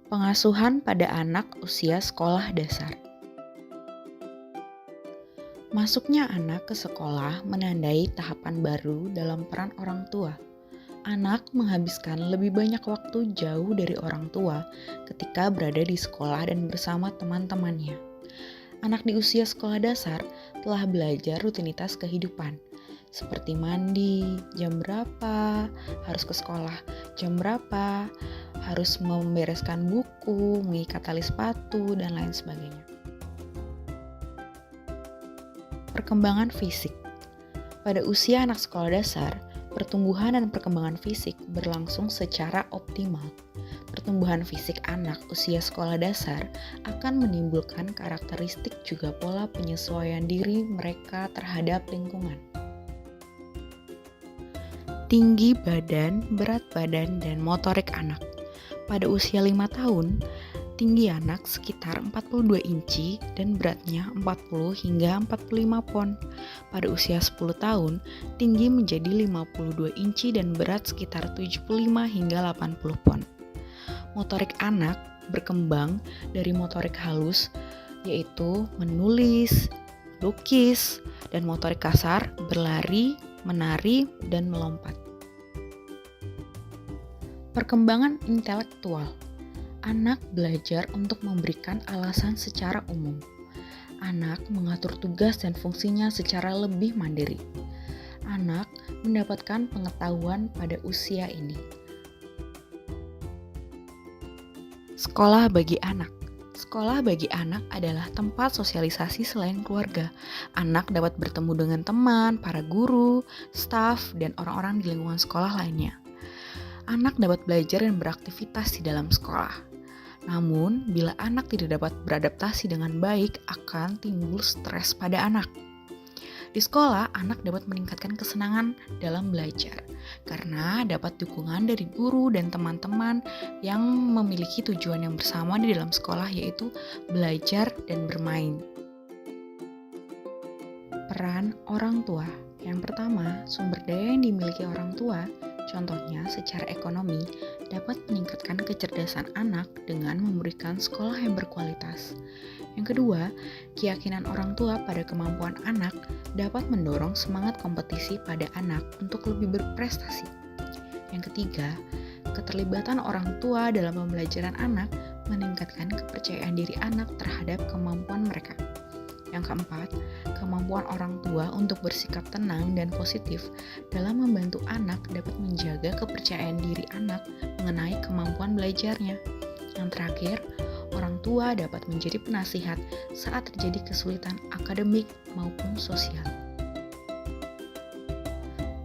Pengasuhan pada anak usia sekolah dasar. Masuknya anak ke sekolah menandai tahapan baru dalam peran orang tua. Anak menghabiskan lebih banyak waktu jauh dari orang tua ketika berada di sekolah dan bersama teman-temannya. Anak di usia sekolah dasar telah belajar rutinitas kehidupan, seperti mandi, jam berapa, harus ke sekolah, jam berapa, harus membereskan buku, mengikat tali sepatu, dan lain sebagainya. Perkembangan fisik. Pada usia anak sekolah dasar, pertumbuhan dan perkembangan fisik berlangsung secara optimal. Pertumbuhan fisik anak usia sekolah dasar akan menimbulkan karakteristik juga pola penyesuaian diri mereka terhadap lingkungan. Tinggi badan, berat badan, dan motorik anak. Pada usia 5 tahun, tinggi anak sekitar 42 inci dan beratnya 40 hingga 45 pon. Pada usia 10 tahun, tinggi menjadi 52 inci dan berat sekitar 75 hingga 80 pon. Motorik anak berkembang dari motorik halus, yaitu menulis, lukis, dan motorik kasar, berlari, menari, dan melompat. Perkembangan intelektual. Anak belajar untuk memberikan alasan secara umum. Anak mengatur tugas dan fungsinya secara lebih mandiri. Anak mendapatkan pengetahuan pada usia ini. Sekolah bagi anak. Sekolah bagi anak adalah tempat sosialisasi selain keluarga. Anak dapat bertemu dengan teman, para guru, staf, dan orang-orang di lingkungan sekolah lainnya. Anak dapat belajar dan beraktivitas di dalam sekolah. Namun, bila anak tidak dapat beradaptasi dengan baik, akan timbul stres pada anak. Di sekolah, anak dapat meningkatkan kesenangan dalam belajar karena dapat dukungan dari guru dan teman-teman yang memiliki tujuan yang bersama di dalam sekolah, yaitu belajar dan bermain. Peran orang tua. Yang pertama, sumber daya yang dimiliki orang tua, contohnya secara ekonomi, dapat meningkatkan kecerdasan anak dengan memberikan sekolah yang berkualitas. Yang kedua, keyakinan orang tua pada kemampuan anak dapat mendorong semangat kompetisi pada anak untuk lebih berprestasi. Yang ketiga, keterlibatan orang tua dalam pembelajaran anak meningkatkan kepercayaan diri anak terhadap kemampuan mereka. Yang keempat, kemampuan orang tua untuk bersikap tenang dan positif dalam membantu anak dapat menjaga kepercayaan diri anak mengenai kemampuan belajarnya. Yang terakhir, orang tua dapat menjadi penasihat saat terjadi kesulitan akademik maupun sosial.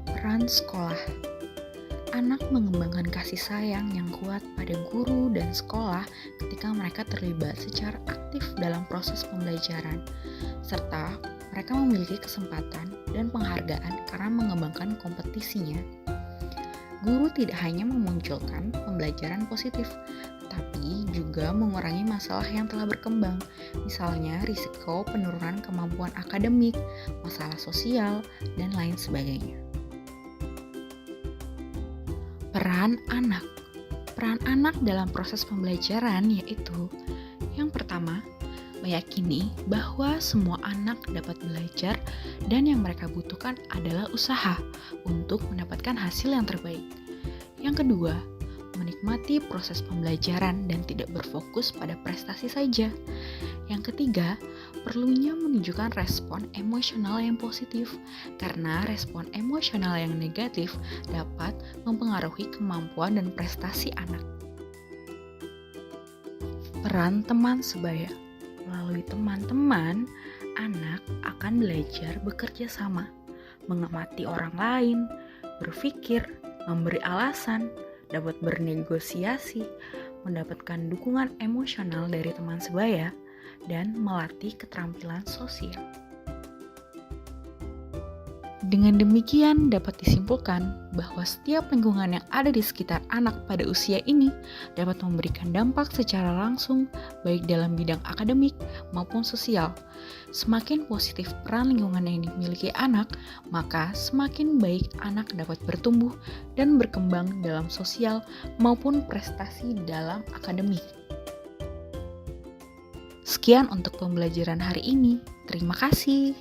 Peran sekolah. Anak mengembangkan kasih sayang yang kuat pada guru dan sekolah ketika mereka terlibat secara aktif dalam proses pembelajaran, serta mereka memiliki kesempatan dan penghargaan karena mengembangkan kompetisinya. Guru tidak hanya memunculkan pembelajaran positif, tapi juga mengurangi masalah yang telah berkembang, misalnya risiko penurunan kemampuan akademik, masalah sosial, dan lain sebagainya. Peran anak. Peran anak dalam proses pembelajaran yaitu yang pertama, meyakini bahwa semua anak dapat belajar dan yang mereka butuhkan adalah usaha untuk mendapatkan hasil yang terbaik. Yang kedua, menikmati proses pembelajaran dan tidak berfokus pada prestasi saja. Yang ketiga, perlunya menunjukkan respon emosional yang positif, karena respon emosional yang negatif dapat mempengaruhi kemampuan dan prestasi anak. Peran teman sebaya. Melalui teman-teman, anak akan belajar bekerja sama, mengamati orang lain, berpikir, memberi alasan, dapat bernegosiasi, mendapatkan dukungan emosional dari teman sebaya, dan melatih keterampilan sosial. Dengan demikian dapat disimpulkan bahwa setiap lingkungan yang ada di sekitar anak pada usia ini dapat memberikan dampak secara langsung baik dalam bidang akademik maupun sosial. Semakin positif peran lingkungan yang dimiliki anak, maka semakin baik anak dapat bertumbuh dan berkembang dalam sosial maupun prestasi dalam akademik. Sekian untuk pembelajaran hari ini. Terima kasih.